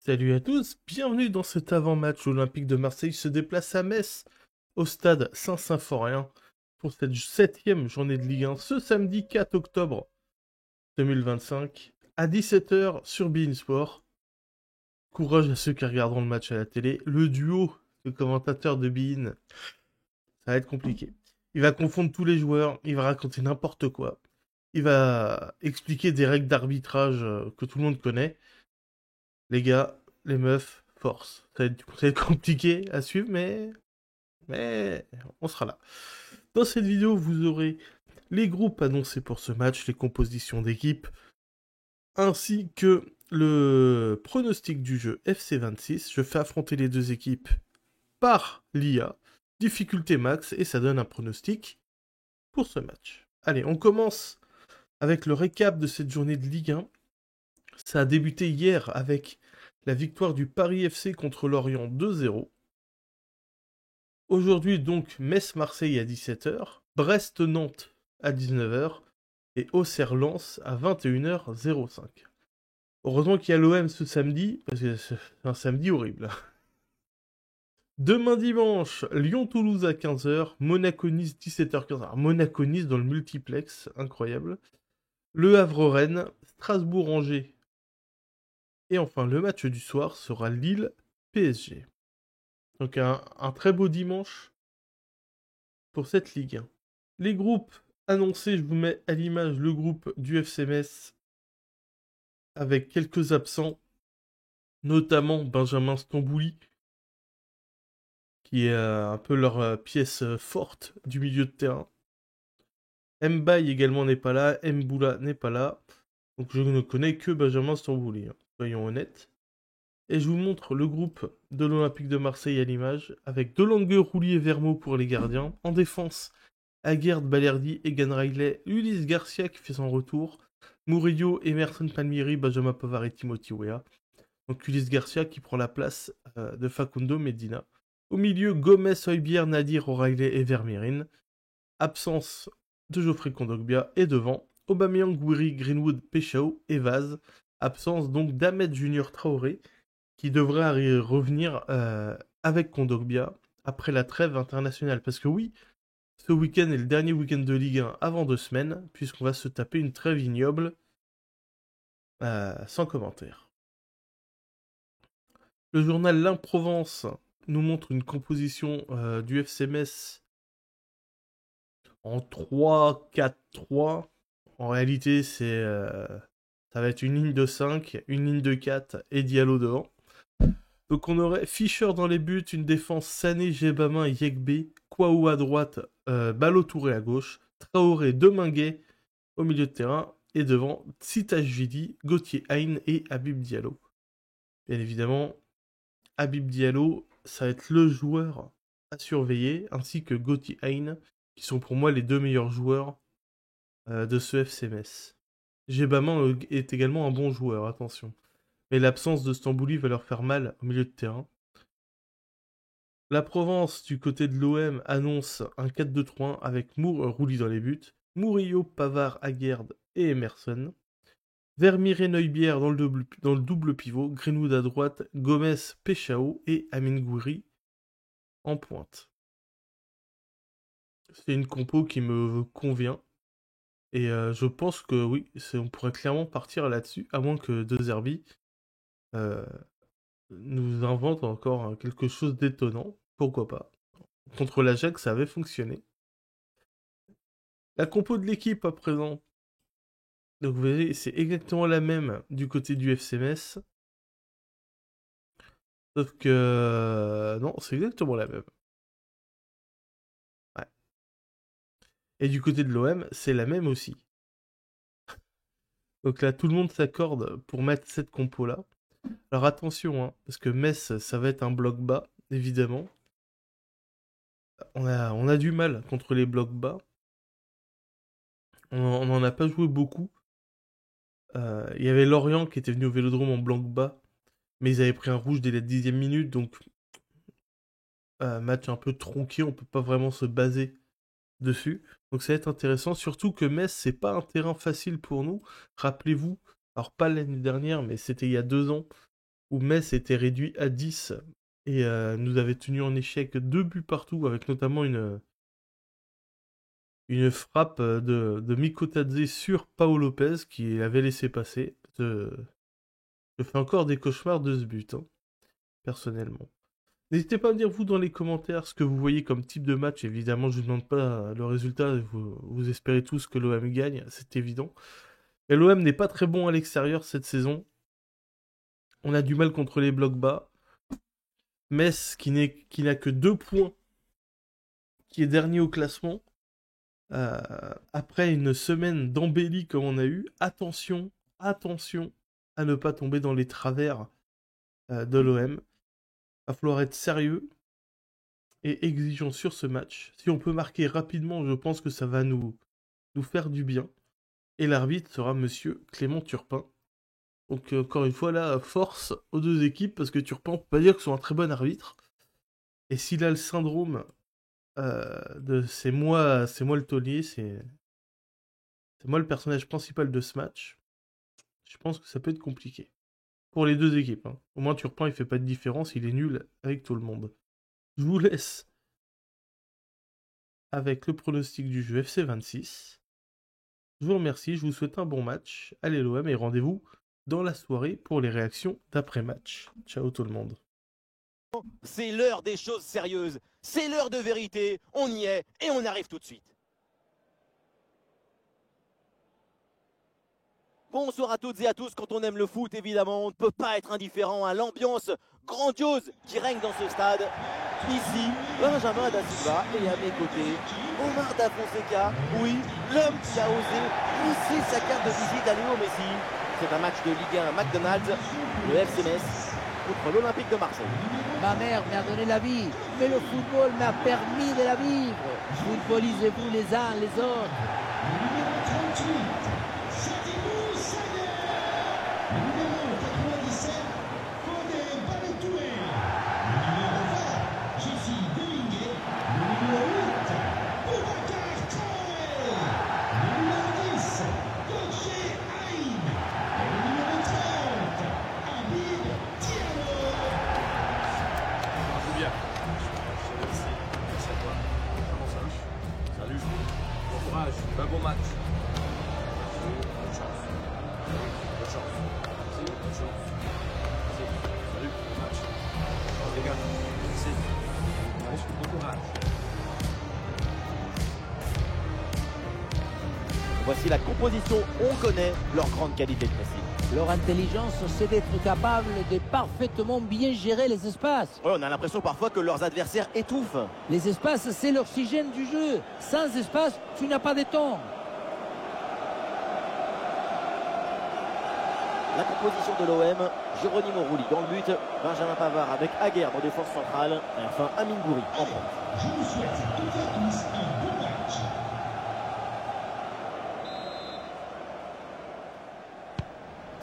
Salut à tous, bienvenue dans cet avant-match. L'Olympique de Marseille se déplace à Metz, au stade Saint-Symphorien, pour cette septième journée de Ligue 1, ce samedi 4 octobre 2025, à 17 h sur beIN Sport. Courage à ceux qui regarderont le match à la télé. Le duo de commentateurs de beIN, ça va être compliqué. Il va confondre tous les joueurs, il va raconter n'importe quoi. Il va expliquer des règles d'arbitrage que tout le monde connaît. Les gars, les meufs, force. Ça va être compliqué à suivre, mais on sera là. Dans cette vidéo, vous aurez les groupes annoncés pour ce match, les compositions d'équipe, ainsi que le pronostic du jeu FC26. Je fais affronter les deux équipes par l'IA, difficulté max, et ça donne un pronostic pour ce match. Allez, on commence avec le récap de cette journée de Ligue 1. Ça a débuté hier avec la victoire du Paris FC contre Lorient 2-0. Aujourd'hui, donc, Metz-Marseille à 17 h, Brest-Nantes à 19 h et Auxerre-Lens à 21 h 05. Heureusement qu'il y a l'OM ce samedi, parce que c'est un samedi horrible. Demain dimanche, Lyon-Toulouse à 15 h, Monaco-Nice 17 h 15. Alors, Monaco-Nice dans le multiplex, incroyable. Le Havre-Rennes, Strasbourg-Angers. Et enfin, le match du soir sera Lille-PSG. Donc un très beau dimanche pour cette Ligue 1. Les groupes annoncés, je vous mets à l'image le groupe du FC Metz avec quelques absents, notamment Benjamin Stambouli, qui est un peu leur pièce forte du milieu de terrain. Mbaye également n'est pas là, Mboula n'est pas là, donc je ne connais que Benjamin Stambouli, soyons honnêtes. Et je vous montre le groupe de l'Olympique de Marseille à l'image, avec Delangue, Roulier et Vermeau pour les gardiens. En défense, Aguerd, Balerdi, Egan Riley, Ulysse Garcia qui fait son retour, Murillo, Emerson Palmieri, Benjamin Pavard et Timothy Weah. Donc Ulysse Garcia qui prend la place de Facundo Medina. Au milieu, Gomez, Højbjerg, Nadir, O'Reilly et Vermeeren. Absence de Geoffrey Kondogbia. Et devant, Aubameyang, Gouiri, Greenwood, Peshao et Vaz. Absence donc d'Ahmed Junior Traoré qui devrait revenir avec Kondogbia après la trêve internationale. Parce que oui, ce week-end est le dernier week-end de Ligue 1 avant 2 semaines, puisqu'on va se taper une trêve ignoble sans commentaire. Le journal L'Improvence nous montre une composition du FC Metz en 3-4-3. En réalité, ça va être une ligne de 5, une ligne de 4 et Diallo devant. Donc on aurait Fischer dans les buts, une défense Sané, Gebamin, Yekbe, Kouaou à droite, Balotouré à gauche, Traoré, Deminguet au milieu de terrain, et devant Tsitashvili, Gauthier Hein et Habib Diallo. Bien évidemment, Habib Diallo, ça va être le joueur à surveiller, ainsi que Gauthier Hein, qui sont pour moi les deux meilleurs joueurs de ce FC Metz. Gebamin est également un bon joueur, attention. Mais l'absence de Stambouli va leur faire mal au milieu de terrain. La Provence, du côté de l'OM, annonce un 4-2-3-1 avec Rouli dans les buts, Murillo, Pavard, Aguerd et Emerson. Vermeeren, Højbjerg dans le double pivot, Greenwood à droite, Gomez, Peshao et Amin Gouiri en pointe. C'est une compo qui me convient. Et je pense que oui, on pourrait clairement partir là-dessus, à moins que De Zerbi nous invente encore quelque chose d'étonnant. Pourquoi pas. Contre l'Ajax, ça avait fonctionné. La compo de l'équipe à présent. Donc vous voyez, c'est exactement la même du côté du FC Metz. Sauf que... non, c'est exactement la même. Ouais. Et du côté de l'OM, c'est la même aussi. Donc là, tout le monde s'accorde pour mettre cette compo-là. Alors attention, hein, parce que Metz, ça va être un bloc bas, évidemment. On a du mal contre les blocs bas. On n'en a pas joué beaucoup. Il y avait Lorient qui était venu au Vélodrome en bloc bas, mais ils avaient pris un rouge dès la 10e minute, donc match un peu tronqué, on peut pas vraiment se baser dessus. Donc ça va être intéressant, surtout que Metz, c'est pas un terrain facile pour nous. Rappelez-vous, alors pas l'année dernière, mais c'était il y a 2 ans, où Metz était réduit à 10 et nous avait tenu en échec 2 buts partout, avec notamment une frappe de Mikotadze sur Pau Lopez qui avait laissé passer. Je fais encore des cauchemars de ce but, hein, personnellement. N'hésitez pas à me dire, vous, dans les commentaires, ce que vous voyez comme type de match. Évidemment, je ne vous demande pas le résultat. Vous espérez tous que l'OM gagne, c'est évident. Mais l'OM n'est pas très bon à l'extérieur cette saison. On a du mal contre les blocs bas. Metz, qui n'a que 2 points, qui est dernier au classement. Après une semaine d'embellie comme on a eu, attention à ne pas tomber dans les travers de l'OM. Va falloir être sérieux et exigeant sur ce match. Si on peut marquer rapidement, je pense que ça va nous faire du bien. Et l'arbitre sera monsieur Clément Turpin. Donc encore une fois là, force aux deux équipes, parce que Turpin, on peut pas dire que ce soit un très bon arbitre. Et s'il a le syndrome de c'est moi le taulier, c'est moi le personnage principal de ce match, je pense que ça peut être compliqué. Pour les deux équipes, hein. Au moins Turpin il fait pas de différence, il est nul avec tout le monde. Je vous laisse avec le pronostic du jeu FC 26. Je vous remercie, je vous souhaite un bon match. Allez l'OM et rendez-vous dans la soirée pour les réactions d'après-match. Ciao tout le monde. C'est l'heure des choses sérieuses, c'est l'heure de vérité, on y est et on arrive tout de suite. Bonsoir à toutes et à tous, quand on aime le foot évidemment, on ne peut pas être indifférent à l'ambiance grandiose qui règne dans ce stade. Ici, Benjamin Da Silva et à mes côtés, Omar Da Fonseca, oui, l'homme qui a osé glisser sa carte de visite à Léo Messi. C'est un match de Ligue 1 McDonald's, le FC Metz contre l'Olympique de Marseille. Ma mère m'a donné la vie, mais le football m'a permis de la vivre. Footballisez-vous les uns les autres. Un bon match. Bonne chance. Bonne chance. Merci, bonne chance. Merci. Salut, bon match. Chance les gars. Merci. Bon courage. Voici la composition, on connaît leur grande qualité de pressing. Leur intelligence, c'est d'être capable de parfaitement bien gérer les espaces. Ouais, on a l'impression parfois que leurs adversaires étouffent. Les espaces, c'est l'oxygène du jeu. Sans espace, tu n'as pas de temps. La composition de l'OM, Geronimo Rulli dans le but, Benjamin Pavard avec Aguerre en défense centrale, et enfin Amine Gouiri en pointe.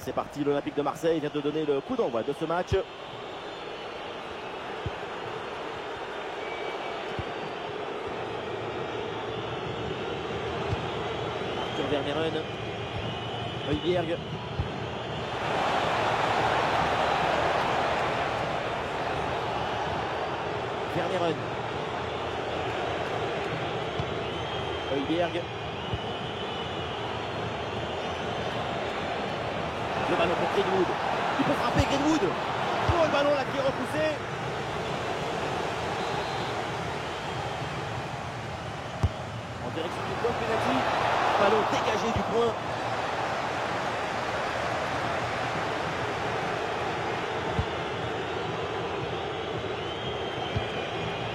C'est parti, l'Olympique de Marseille vient de donner le coup d'envoi de ce match. Arthur Vermeeren, Højbjerg. Vermeeren. Højbjerg. Le ballon pour Greenwood. Il peut frapper Greenwood. Oh, le ballon là qui est repoussé. En direction du point de pénalty. Ballon dégagé du point.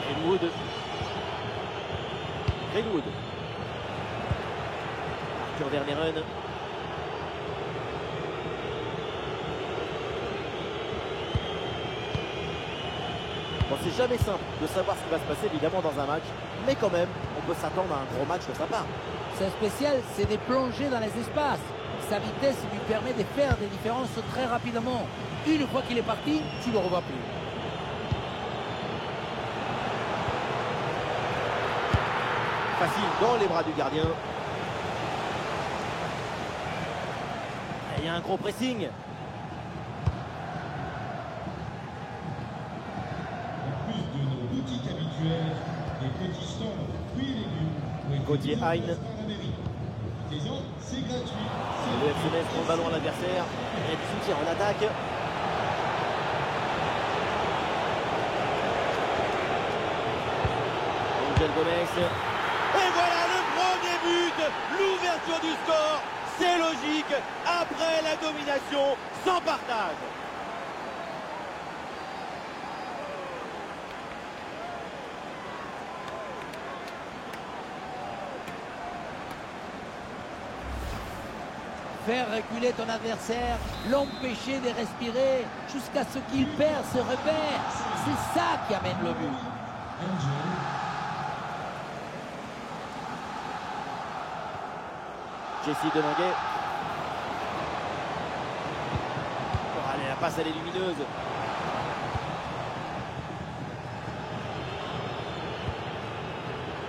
Greenwood. Greenwood. Arthur Vermeeren. Bon, c'est jamais simple de savoir ce qui va se passer évidemment dans un match, mais quand même, on peut s'attendre à un gros match de sa part. C'est spécial, c'est des plongées dans les espaces. Sa vitesse lui permet de faire des différences très rapidement. Une fois qu'il est parti, tu ne le revois plus. Facile dans les bras du gardien. Et il y a un gros pressing. Gauthier Hein. Le FCMS prend le ballon à l'adversaire. Il y a du soutien en attaque. Angel Gomez. Et voilà le premier but, l'ouverture du score. C'est logique, après la domination, sans partage. Faire reculer ton adversaire, l'empêcher de respirer jusqu'à ce qu'il perd ses repères. C'est ça qui amène le but. Jessie Delanguet. Oh, allez, la passe elle est lumineuse.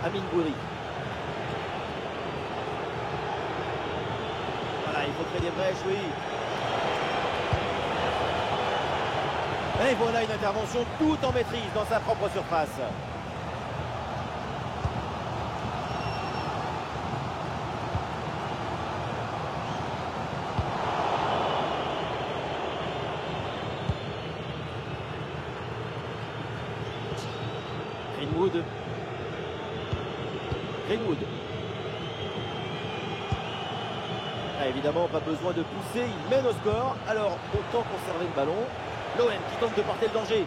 Amine Gouiri. Voilà, il faut créer des brèches, oui. Et voilà une intervention tout en maîtrise dans sa propre surface. Greenwood. Ah, évidemment, pas besoin de pousser, il mène au score. Alors, autant conserver le ballon. L'OM qui tente de porter le danger.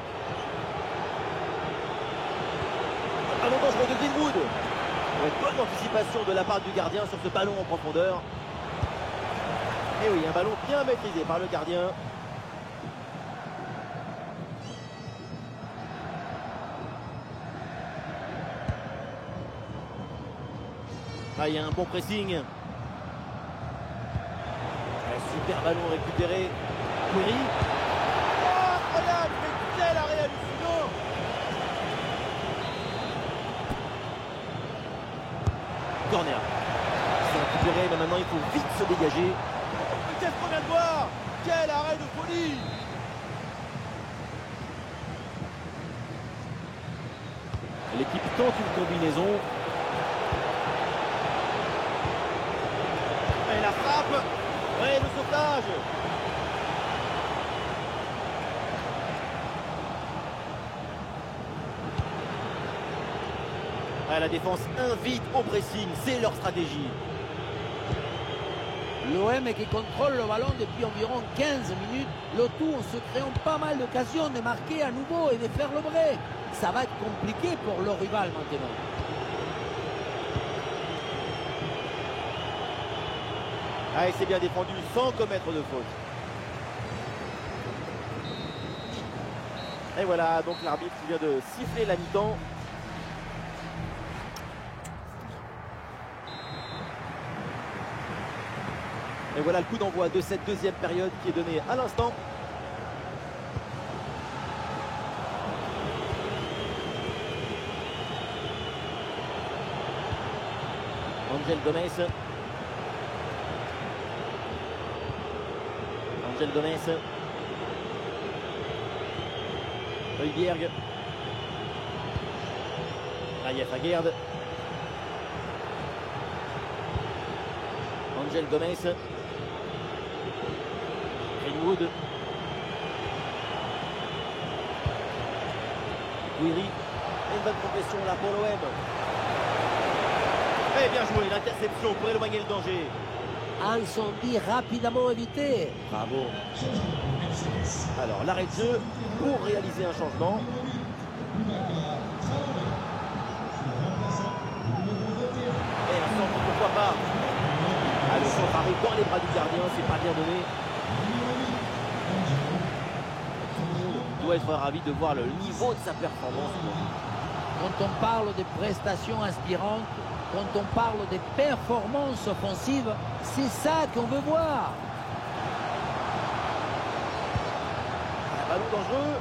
Ballon dangereux de Greenwood. Bonne anticipation de la part du gardien sur ce ballon en profondeur. Et oui, un ballon bien maîtrisé par le gardien. Ah, il y a un bon pressing. Un super ballon récupéré. Gouiri. Oh, incroyable, mais quel arrêt hallucinant. Corner. C'est récupéré, mais maintenant il faut vite se dégager. Qu'est-ce qu'on vient de voir? Quel arrêt de folie. L'équipe tente une combinaison. Et la frappe. Ouais, le sauvetage. Ouais, la défense invite au pressing, c'est leur stratégie. L'OM qui contrôle le ballon depuis environ 15 minutes, le tout en se créant pas mal d'occasions de marquer à nouveau et de faire le break. Ça va être compliqué pour le rival maintenant. Ah, et c'est bien défendu sans commettre de faute. Et voilà, donc l'arbitre qui vient de siffler la mi-temps. Et voilà le coup d'envoi de cette deuxième période qui est donné à l'instant. Angel Gomez. Angel Gomez. Højbjerg. Raif Aguerd. Angel Gomez. Greenwood. Gouiri. Une bonne progression là pour l'OM. Et bien joué, l'interception pour éloigner le danger. Incendie rapidement évité. Bravo. Alors l'arrêt de jeu pour réaliser un changement. Et un centre, pourquoi pas. Ah, le centre arrive dans les bras du gardien, c'est pas bien donné. Tout le monde doit être ravi de voir le niveau de sa performance. Quand on parle de prestations inspirantes, quand on parle de performances offensives, c'est ça qu'on veut voir. Un ballon dangereux.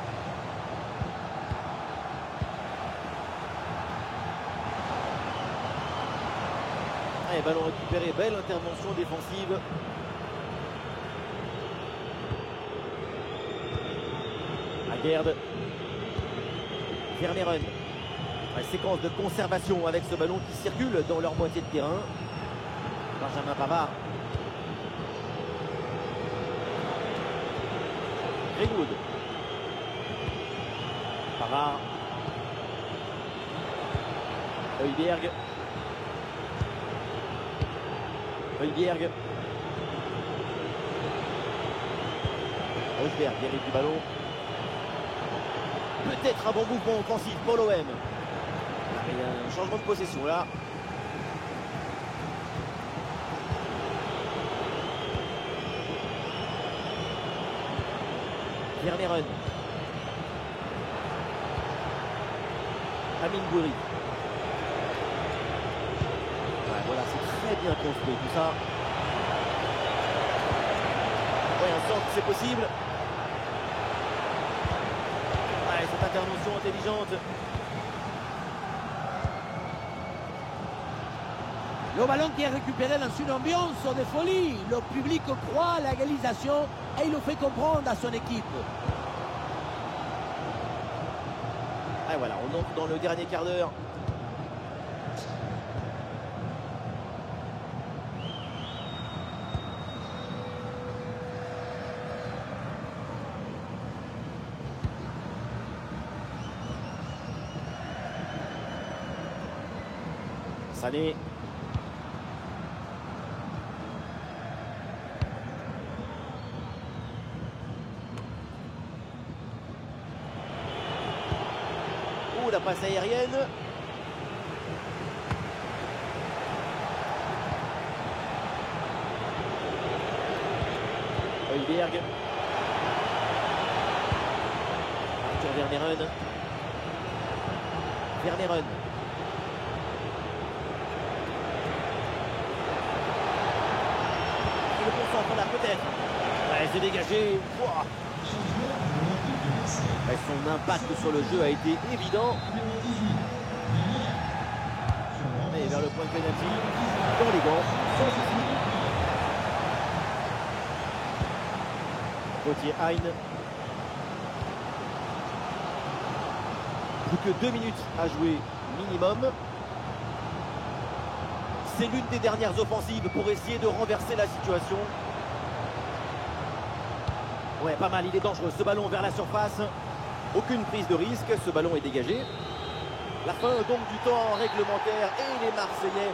Allez, ballon récupéré, belle intervention défensive. Aguerd. Vermeeren. Séquence de conservation avec ce ballon qui circule dans leur moitié de terrain. Benjamin Pavard. Greenwood. Pavard. Højbjerg. Højbjerg. Højbjerg hérite du ballon. Peut-être un bon mouvement offensif pour l'OM. Il y a un changement de possession là. Vermeeren. Amine Gouiri. Ouais, voilà, c'est très bien construit tout ça. Ouais, un centre, c'est possible. Ouais, cette intervention intelligente. Le ballon qui est récupéré dans une ambiance de folie. Le public croit à la réalisation et il le fait comprendre à son équipe. Et voilà, on entre dans le dernier quart d'heure. Sané. La passe aérienne. Højbjerg. Arthur Vermeeren. Vermeeren. Il le concentre là peut-être. Ouais, c'est dégagé. Wow. Son impact sur le jeu a été évident. Et vers le point de pénalty, dans les gants, sans souci. Gauthier Hein. Plus que 2 minutes à jouer minimum. C'est l'une des dernières offensives pour essayer de renverser la situation. Ouais, pas mal, il est dangereux. Ce ballon vers la surface. Aucune prise de risque, ce ballon est dégagé. La fin donc du temps réglementaire et les Marseillais